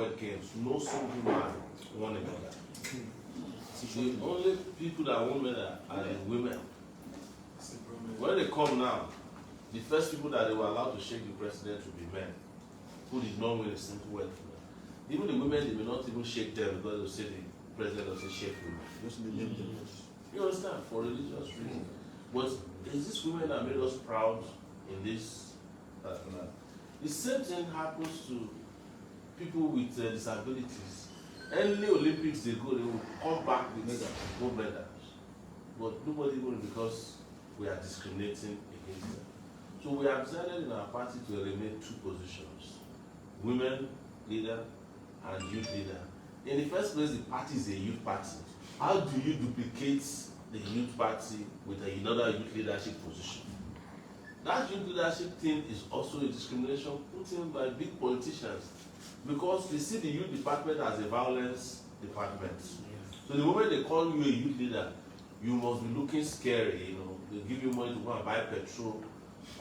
games, no single man won a medal. The only people that won medal are the women. When they come now, the first people that they were allowed to shake the president would be men, who did not win a single medal. Even the women, they may not even shake them because they say the president doesn't shake women. You understand? For religious reasons. But is this women that made us proud in this particular? The same thing happens to people with disabilities. Any Olympics they go, they will come back with gold medals. But nobody will, because we are discriminating against them. So we have decided in our party to eliminate two positions: women leader and youth leader. In the first place, the party is a youth party. How do you duplicate the youth party with another youth leadership position? That youth leadership thing is also a discrimination put in by big politicians, because they see the youth department as a violence department. So the moment they call you a youth leader, you must be looking scary. They give you money to go and buy petrol,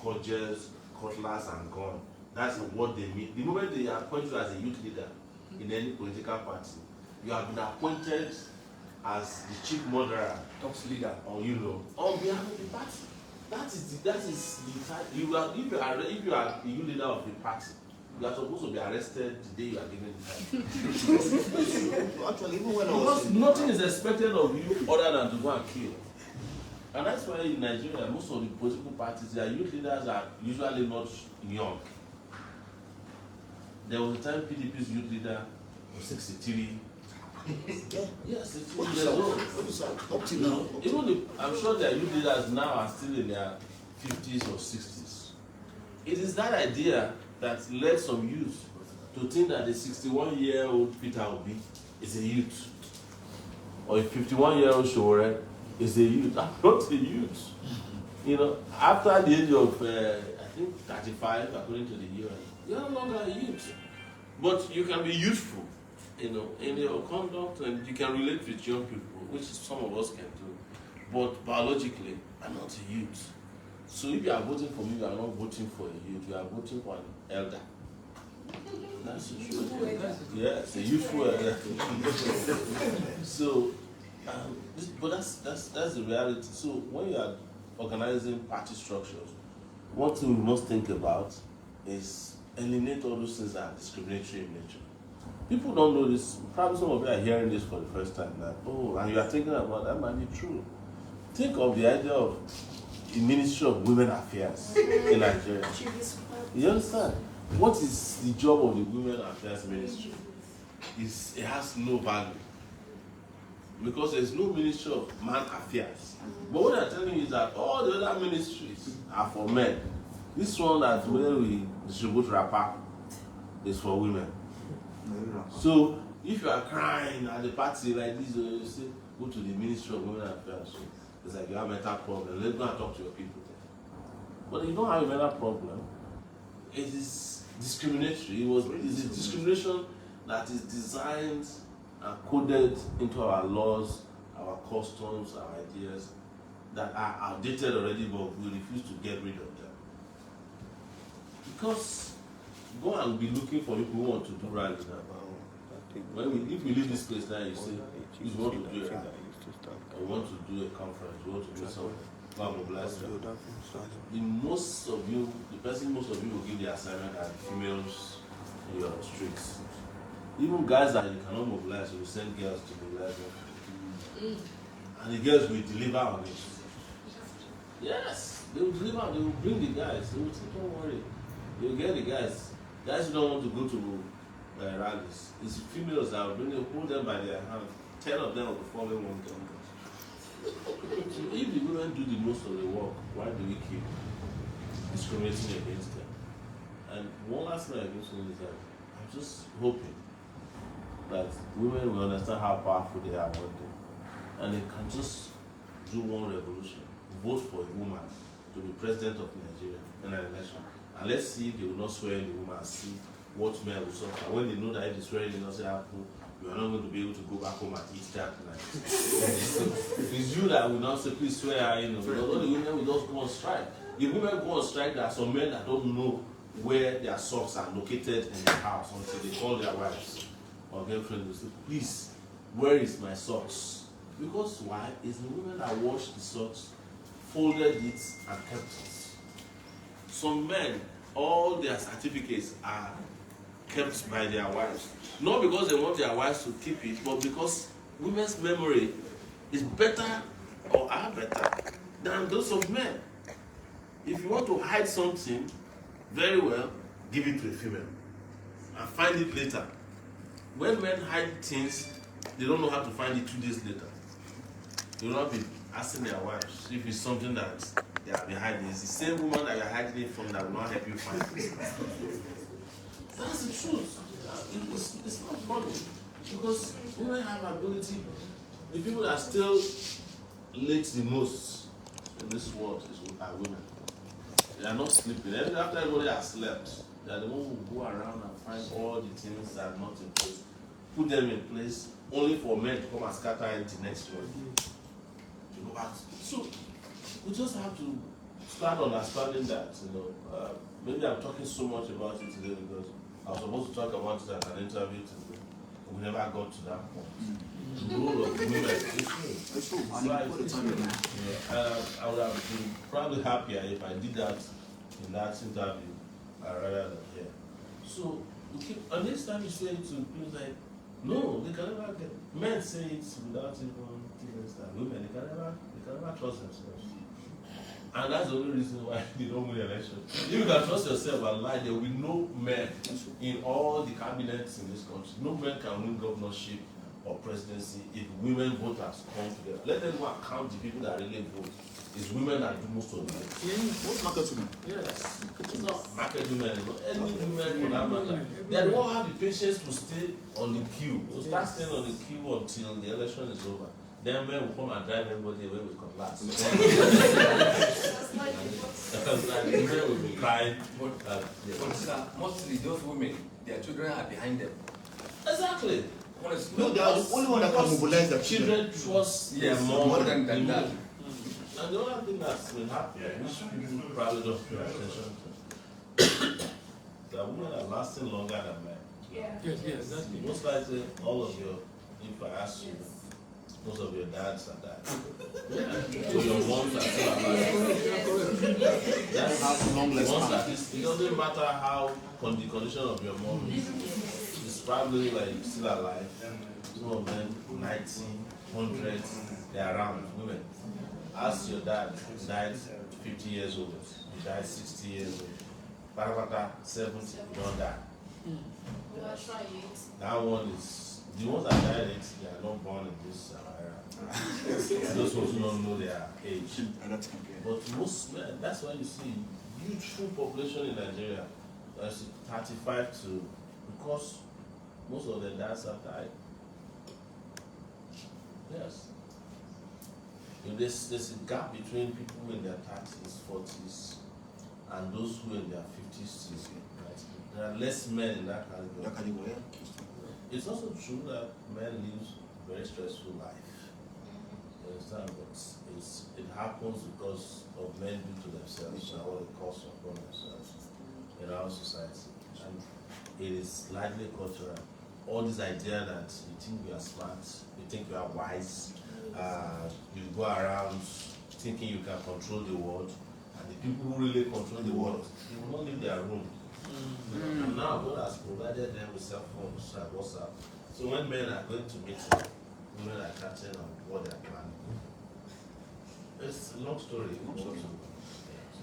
cudgels, cutlass, and gun. That's what they mean. The moment they appoint you as a youth leader in any political party, you have been appointed as the chief murderer, talks leader, or on behalf of the party. That is the type. If you are the youth leader of the party, you are supposed to be arrested the day you are given the title. Actually, even when because nothing is expected of you other than to go and kill. And that's why in Nigeria, most of the political parties, their youth leaders are usually not young. There was a time PDP's youth leader was 63. Yes, 63 years old. Up to now. Even I'm sure their youth leaders now are still in their 50s or 60s. It is that idea that led some youth to think that the 61-year-old Peter Obi is a youth, or a 51-year-old Sowore is a youth. I'm not a youth. After the age of I think 35, according to the UN, you're no longer a youth. But you can be youthful, in your conduct, and you can relate with young people, which some of us can do. But biologically, I'm not a youth. So if you are voting for me, you are not voting for a youth, you are voting for an elder. That's the truth. Yes, a youthful elder. So, but that's the reality. So when you are organizing party structures, one thing we must think about is eliminate all those things that are discriminatory in nature. People don't know this. Probably some of you are hearing this for the first time. And you are thinking about that might be true. Think of the idea of the Ministry of Women Affairs in Nigeria. You understand? What is the job of the Women Affairs Ministry? It has no value. Because there's no Ministry of Man Affairs. But what I'm telling you is that all the other ministries are for men. This one that where we distribute wrapper is for women. So if you are crying at the party like this, you say, go to the Ministry of Women Affairs. So it's like you have a mental problem. Let's go and talk to your people. But if you don't have a mental problem, it is discriminatory. It's a discrimination that is designed and coded into our laws, our customs, our ideas that are outdated already, but we refuse to get rid of them. Because go and be looking for people who want to do rally now. If we leave this place now, you say, you want to do a rally, or you want to do a conference, you want to do something, go and mobilize them. Most of you will give the assignment are females in your streets. Even guys that you cannot mobilize, you will send girls to mobilize them. And the girls will deliver on it. Yes, they will deliver, they will bring the guys. They will say, don't worry. They will get the guys. Guys who don't want to go to rallies. It's females that will bring them, hold them by their hand. 10 of them will be following one girl. If the women do the most of the work, why do we keep discriminating against them? And one last thing I can say is that I'm just hoping that women will understand how powerful they are one day. And they can just do one revolution. Vote for a woman to be president of Nigeria in an election. And let's see if they will not swear in the woman and see what men will suffer. When they know that if they swear in the doesn't happen, you are not going to be able to go back home and eat that tonight. It's you that will not say, please swear, because all the women will just go on strike. If women go on strike, there are some men that don't know where their socks are located in their house until they call their wives. or girlfriend will say, please, where is my socks? Because why? It's the women that washed the socks, folded it, and kept it. Some men, all their certificates are kept by their wives. Not because they want their wives to keep it, but because women's memory is better or are better than those of men. If you want to hide something very well, give it to a female and find it later. When men hide things, they don't know how to find it 2 days later. They will not be asking their wives if it's something that they have been hiding. It's the same woman that you're hiding it from that will not help you find it. That's the truth. It's not funny. Because women have ability. The people that still late the most in this world are women. They are not sleeping. After everybody has slept, they are the ones who go around and find all the things that are not in place, put them in place, only for men to come and scatter it the next morning. To go back. So we just have to start understanding that, maybe I'm talking so much about it today because I was supposed to talk about it at an interview today. We never got to that point. The role of women is true. I would have been probably happier if I did that in that interview rather than here. So, and next time you say it to people like, no, they can never get, men say it without even thinking that women, they can never trust themselves. And that's the only reason why they don't win the election. If you can trust yourself and lie, there will be no men in all the cabinets in this country. No men can win governorship or presidency if women voters come together. Let them go and count the people that really vote. It's women that do most of the votes. Most market women? Yes. It's not market women, any women for that matter. They won't have the patience to stay on the queue. To start staying on the queue until the election is over. Then men will come and drive everybody away with cutlass. Women will be crying. Mostly those women, their children are behind them. Exactly. No, they are the only one that can mobilize their children. Trust their more mom than that. And the other thing that's been happening, which people probably don't pay attention to, that women are lasting longer than men. Yes, exactly. Most likely, all of your, if I ask you, most of your dads are dead. So your moms are still alive. That's how long less time. It doesn't matter how the condition of your mom is. It's probably like still alive. Some of them 90, 100, they're around women. Ask your dad, he died 50 years old, he died 60 years old. Parapata 70, he don't die. That one is, the ones that died, they are not born in this era. Those ones who don't know their age. But most men, that's why you see huge full population in Nigeria. That's 35 to, because most of the dads have died. Yes. There's a gap between people in their 30s, 40s, and those who are in their 50s, 60s. Right? There are less men in that category. It's also true that men live a very stressful life. You understand? But it happens because of men due to themselves and all the costs upon themselves in our society. And it is largely cultural. All this idea that you think you are smart, you think you are wise, you go around thinking you can control the world, and the people who really control the world, they will not leave their room. And now God has provided them with cell phones and WhatsApp. So when men are going to meeting, women are chatting on what they are planning. It's a long story.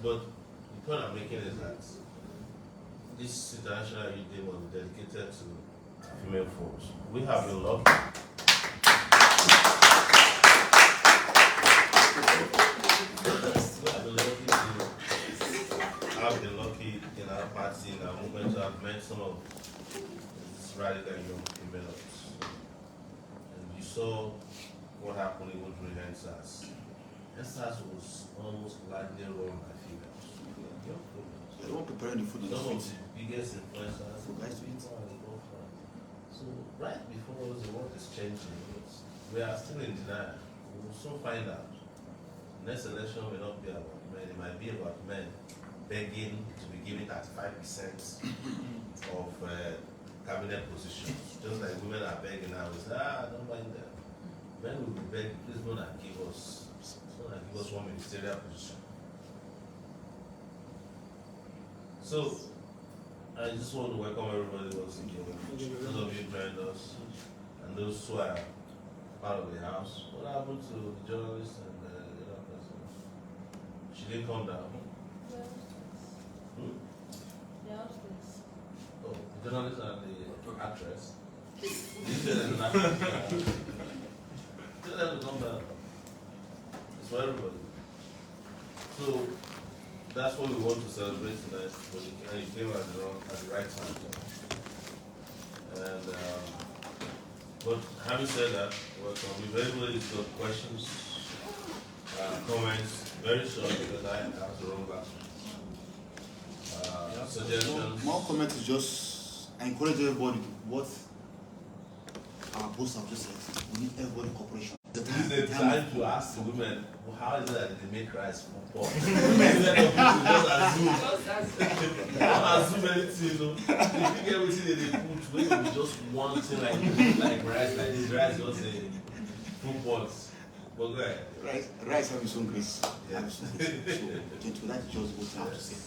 But the point I'm making is that this International Youth Day was dedicated to female folks. We have been lucky. I've been lucky in our party, in our movement, to have met some of these radical young females. And you saw what happened even during NSAS. NSAS was almost largely run by females. They don't prepare the food. Some of the biggest influencers for guys to eat. So right before the world is changing, we are still in denial. We will soon find out. Next election will not be about men, it might be about men begging to be given 35% of cabinet positions, just like women are begging now. We say, don't mind them. Men will be begging, please don't give us, one ministerial position. So, I just want to welcome everybody once again. Those of you joined us, and those who are part of the house. What happened to the journalist and the other person? She didn't come down. Oh, the journalist and the actress. These are the actress. Tell them to come down. It's for everybody. So that's what we want to celebrate tonight. But you came at the right time. And but having said that, welcome. If anybody's got questions, comments, very short because I have to run back. Suggestions. More comment is just I encourage everybody what our boss have just said. We need everybody cooperation. This is the time to ask the women, well, how is it that they make rice from pork? Instead of don't assume anything, you know. They think everything that they put, when you just one thing like rice, like this rice, just a fruit pots. But go ahead. Rice have its own grace. Yeah. Have its own grace. So, that is just what I have to say.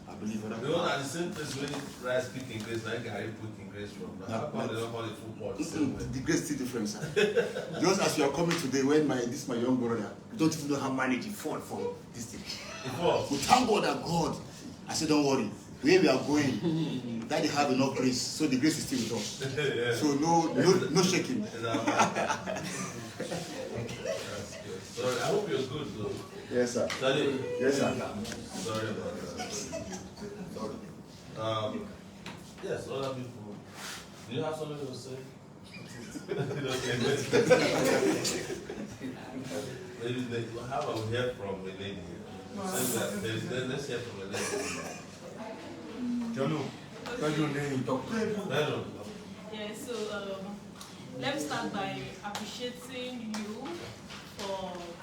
I believe that. You know, at the same place when rice picking grace, like Gary picking grace from. How come they don't call it fruit pots? The grace still different, sir. Just as you are coming today, when my young brother don't even know how manage it fall from this thing. We thank God that God. I said, don't worry. Where we are going, that they have enough grace, so the grace is still with us. Yeah. So no shaking. Sorry, I hope you're good though. Yes, sir. Sorry. Yes, sir. Sorry about that. Sorry. Yes, other people. Do you have something to say? Maybe how about we hear from a lady? Let's hear from a lady. Yeah, so let me start by appreciating you for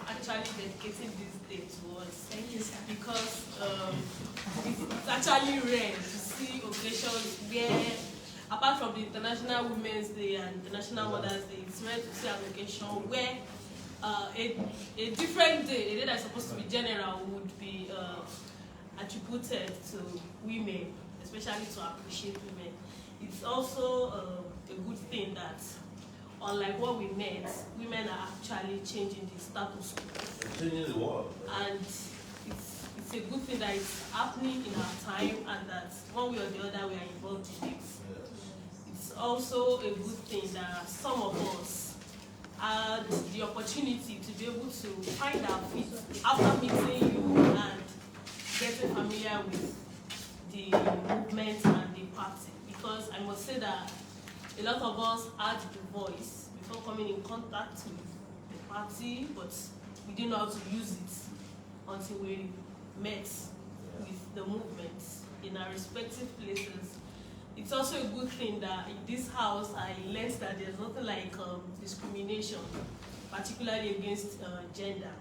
actually dedicating this day to us. Thank you, sir. Because it's actually rare to see occasions where, apart from the International Women's Day and International Mother's Day, it's rare to see an occasion where a different day, a day that's supposed to be general, would be attributed to women, especially to appreciate women. It's also a good thing that, unlike what we met, women are actually changing the status quo. Changing the world. And it's a good thing that it's happening in our time, and that one way or the other we are involved in it. Yes. It's also a good thing that some of us had the opportunity to be able to find our feet after meeting you and getting familiar with the movement and the party. Because I must say that a lot of us had the voice before coming in contact with the party, but we didn't know how to use it until we met with the movement in our respective places. It's also a good thing that in this house I learned that there's nothing like discrimination, particularly against gender.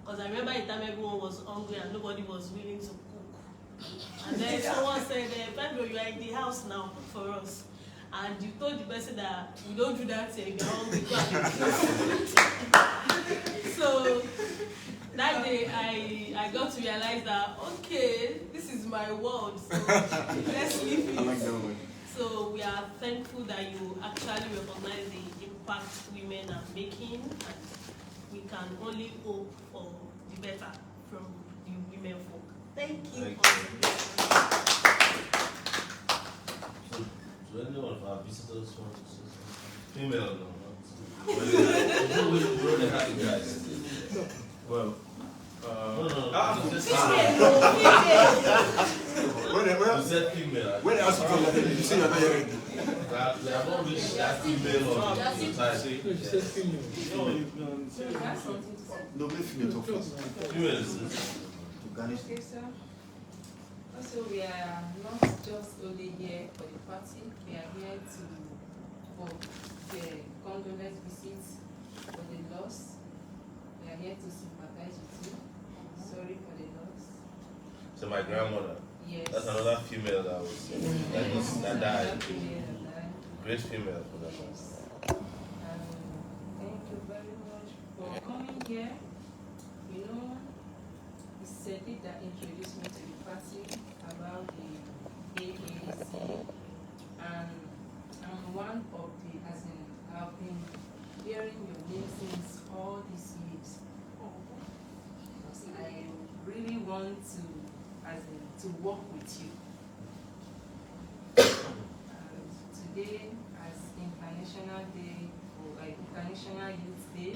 Because I remember a time everyone was hungry and nobody was willing to cook. And then someone said, Pedro, you are in the house now, cook for us. And you told the person that we don't do that here, we are hungry. So that day I got to realize that, okay, this is my world, so let's leave it. I like that one. So we are thankful that you actually recognize the impact women are making, and we can only hope for the better from the women folk. Thank you. Do any of our visitors want to say something? Female, no. We have guys. Well, You said female. When else you say you're not hearing? They have not reached that female of society. No, let female talk first. Female is To garnish. Okay, sir. Also, we are not just only here for the party, we are here for the condolence visits for the loss. We are here to sympathize with you. Sorry for the loss. So my grandmother. Yes. That's another female that died. great female for that matter. Thank you very much for coming here. You know, it's Seti that introduced me to the party about the AAC, and I'm one of the, as in, I've been hearing your name since all these years. I really want to, as in, to work with you. And today, as International Day, or like International Youth Day,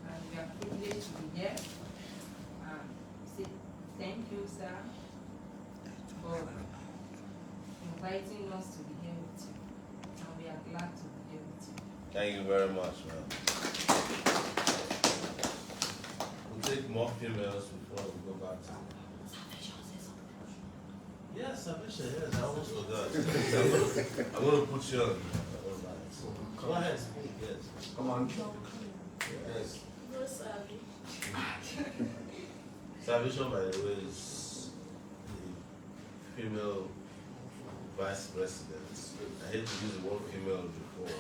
and we are privileged to be here. Say thank you, sir, for inviting us to be here with you. And we are glad to be here with you. Thank you very much, man. We'll take more females before we go back to. Yes, Sabisha, yes, I almost forgot. I'm going to put you on. Go ahead, speak, yes. Come on. Yes. Salvation, by the way, is the female vice president. I hate to use the word female before.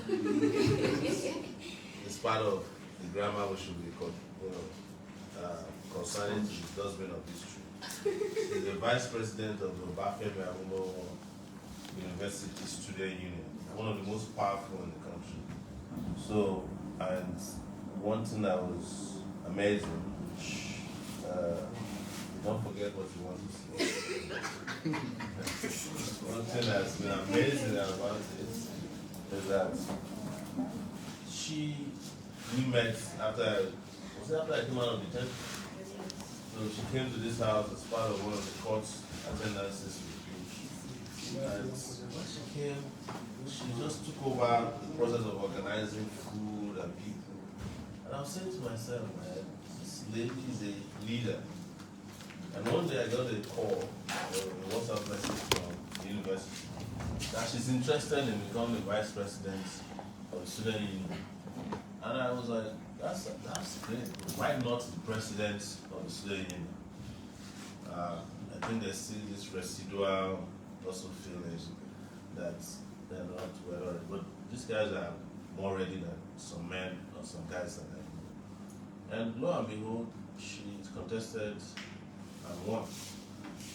It's part of the grammar we should be concerning to the dustbin of history. She's the vice president of the Obafemi Awolowo University Student Union, one of the most powerful in the country. So, and one thing that was amazing, don't forget what you want to say. One thing that's been amazing about it is that we met after I came out of detention. So she came to this house as part of one of the court's attendances with me. And when she came, she just took over the process of organizing food and people. And I was saying to myself, man, this lady is a leader. And one day I got a call, a WhatsApp message from the university, that she's interested in becoming the vice president of the student union. And I was like, that's great. Why not the president of the student union? I think there's still this residual also feelings that they're not well, but these guys are more ready than some men or some guys than them. And lo and behold, she contested and won.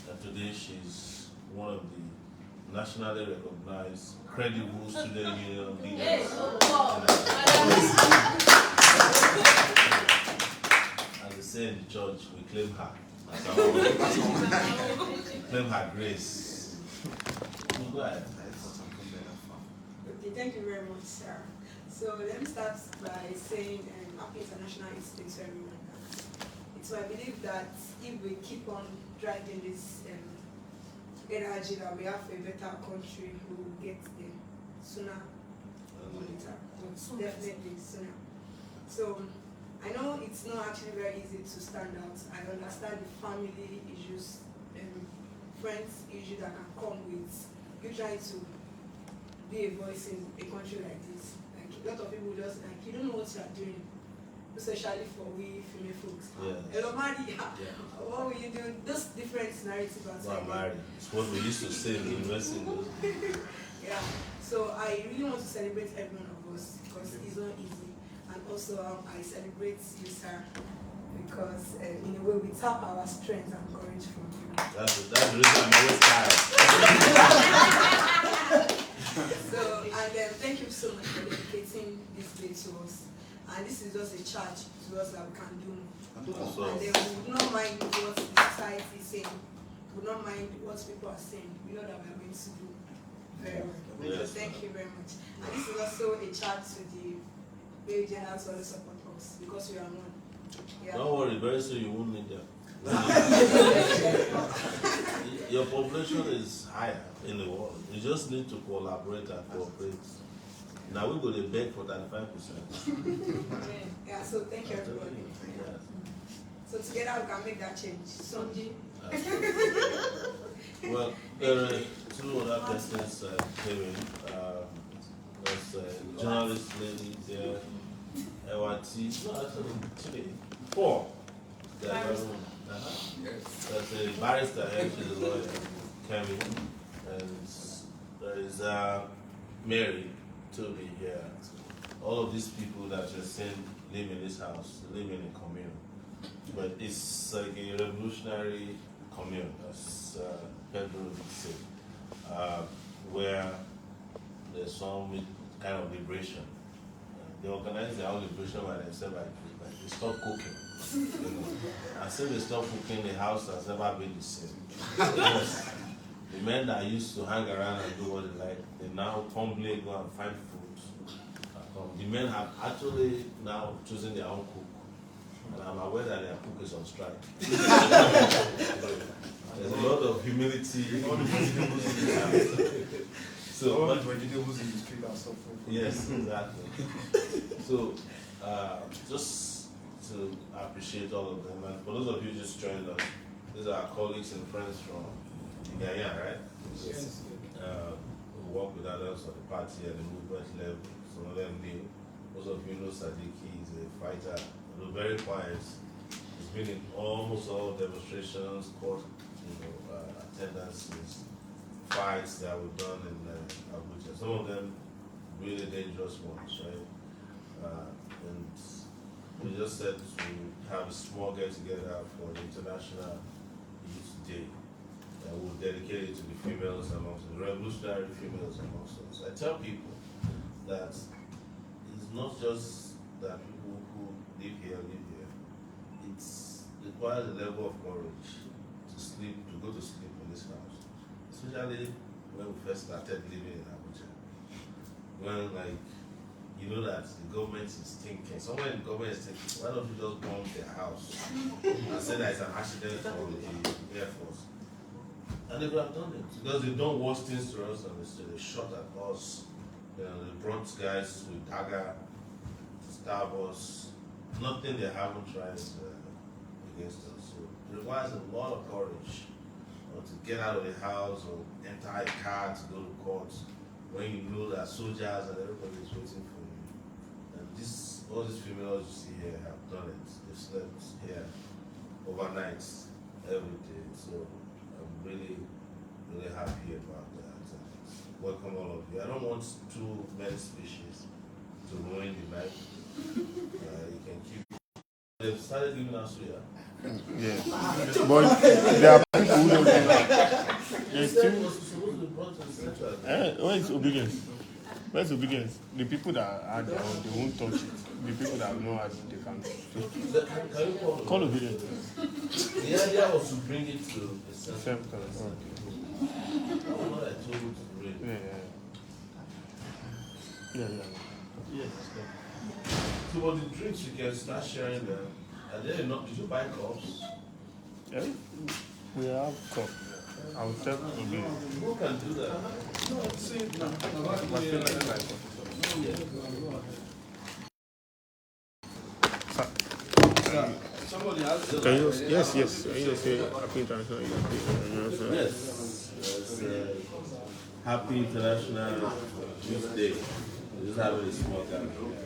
And today she's one of the nationally recognized, credible student union leaders. As they say in the church, we claim her. As our own. Claim her grace. Go ahead. Okay, thank you very much, sir. So let me start by saying Happy International Youth Day to everyone. So I believe that if we keep on driving this energy that we have a better country, we will get there sooner or later. Definitely sooner. So I know it's not actually very easy to stand out. I understand the family issues and friends issues that can come with you trying to be a voice in a country like this. Like a lot of people just like, you don't know what you are doing, especially for we female folks. Yes. Hello, Marty. What will you do? Those different narratives. Well, married. It's what we used to say in the university. Yeah. So I really want to celebrate every one of us because it's not easy. And also I celebrate you, sir, because in a way we tap our strength and courage from you. That's the reason I'm always tired. So, and thank you so much for dedicating this day to us. And this is just a charge to us that we can do. And then we will not mind what the society is saying. We will not mind what people are saying. We know that we are going to do very well. Yes. So thank you very much. And this is also a charge to the Belgians who support us because we are one. Yeah. Don't worry, very soon you won't need them. Your population is higher in the world. You just need to collaborate and cooperate. Now we're going to beg for 35%. Yeah, so thank you everybody. Yes. So together we can make that change. Someday. Well, there are two other persons came in. There's a journalist lady there, Ewati. No, actually, 4. There's a barrister here, she's a lawyer, Kevin. And there is Mary. Toby here, all of these people that you're saying live in this house, live in a commune. But it's like a revolutionary commune, as Pedro would say, where there's some kind of liberation. They organize their own liberation by themselves, like they stop cooking. You know. And since they stop cooking, the house has never been the same. Yes. The men that used to hang around and do what they like, they now humbly go and find food. The men have actually now chosen their own cook. And I'm aware that their cook is on strike. There's a lot of humility. All the vegetables in the house. So, all the vegetables in the street are so full. Yes, exactly. So, just to appreciate all of them. And for those of you who just joined us, these are our colleagues and friends from Guyana, right? Yes. Who work with others on the party and the movement level. Some of them new. Most of you know Sadiki is a fighter, although very quiet. He's been in almost all demonstrations, court, attendances, fights that were done in Abuja. Some of them really dangerous ones, right? And we just said to have a small get-together for the International Youth Day. We'll dedicate it to the females amongst us, the revolutionary females amongst us. I tell people that it's not just that people who live here. It requires a level of courage to go to sleep in this house. Especially when we first started living in Abuja. When you know that the government is thinking, somewhere in the government is thinking, why don't you just bomb their house and say that it's an accident for the Air Force? And they could have done it because they've done worse things to us and they shot at us. They brought guys with dagger, stab us. Nothing they haven't tried against us. So it requires a lot of courage to get out of the house or enter a car to go to court when you know that soldiers and everybody is waiting for you. And all these females you see here have done it. They've slept here overnight, every day. So I'm really, really happy about that. Welcome all of you. I don't want too many species to ruin the night. You can keep. They've started giving us suya. Yeah. But there are people who don't do that. There's still supposed to be brought to the central. Where is obedience? Where's obedience? The people that are their own, they won't touch it. The people that know how they can. Can you Call obedience. The idea was to bring it to the central. Okay. That's what I told you to bring. Yeah. Yes. So, but the drinks you can start sharing them. And then did you buy cups? Yeah. We have cup. I will tell obedience. Who can do that? Somebody has to. Can you? Yes. Can you say Happy International? Yes. Happy International Youth Day. We just have a small gathering.